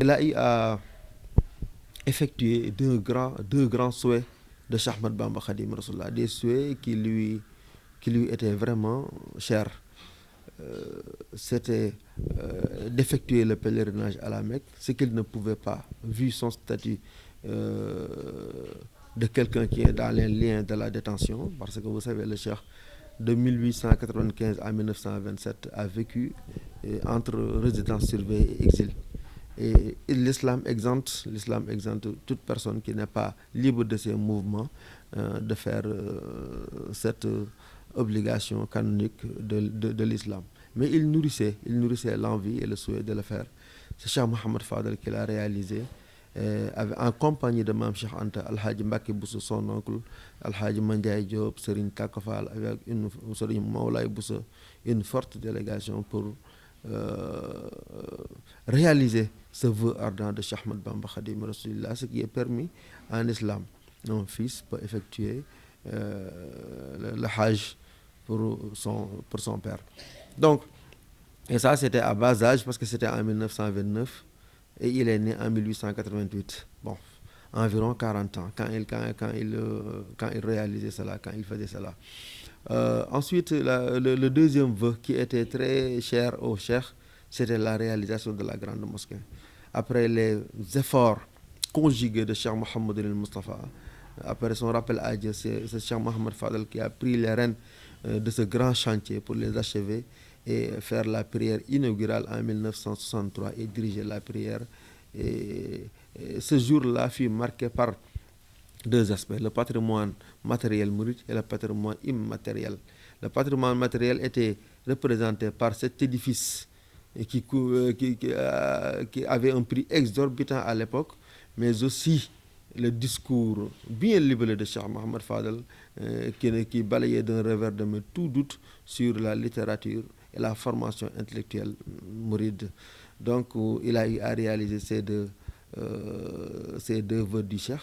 Il a eu à effectuer deux grands souhaits de Cheikh Ahmadou Bamba Khadim Rasoulullah, des souhaits qui lui étaient vraiment chers. C'était d'effectuer le pèlerinage à la Mecque, ce qu'il ne pouvait pas, vu son statut euh, de quelqu'un qui est dans les liens de la détention, parce que vous savez, le Cheikh de 1895 à 1927 a vécu entre résidence surveillée et exil. Et l'islam exempte toute personne qui n'est pas libre de ses mouvements de faire cette obligation canonique de l'islam. Mais il nourrissait l'envie et le souhait de le faire. C'est Cheikh Mohamed Fadel qui l'a réalisé en compagnie de Mam Cheikh Anta, Al-Hadji Mbaki Bousso, son oncle, Al-Hadji Mandiaye Diop, Serigne Takafal, avec Serigne Maoulaye Bousso, une forte délégation pour réaliser ce vœu ardent de Cheikh Ahmad Bamba Khadim Rasulillah, ce qui est permis en islam. Un fils peut effectuer le Hajj pour son père. Donc, et ça c'était à bas âge parce que c'était en 1929 et il est né en 1888. Bon, environ 40 ans quand il réalisait cela, quand il faisait cela. Ensuite, le deuxième vœu qui était très cher au cheikh, c'était la réalisation de la grande mosquée. Après les efforts conjugués de Cheikh Mohamed El Mustafa, après son rappel à Dieu, c'est Cheikh Mohamed Fadel qui a pris les rênes de ce grand chantier pour les achever et faire la prière inaugurale en 1963 et diriger la prière. Et ce jour-là fut marqué par deux aspects, le patrimoine matériel mouride et le patrimoine immatériel. Le patrimoine matériel était représenté par cet édifice qui avait un prix exorbitant à l'époque, mais aussi le discours bien libellé de Cheikh Mohamed Fadel qui balayait d'un revers de main tout doute sur la littérature et la formation intellectuelle mouride. Donc il a eu à réaliser ces deux vœux du Cheikh.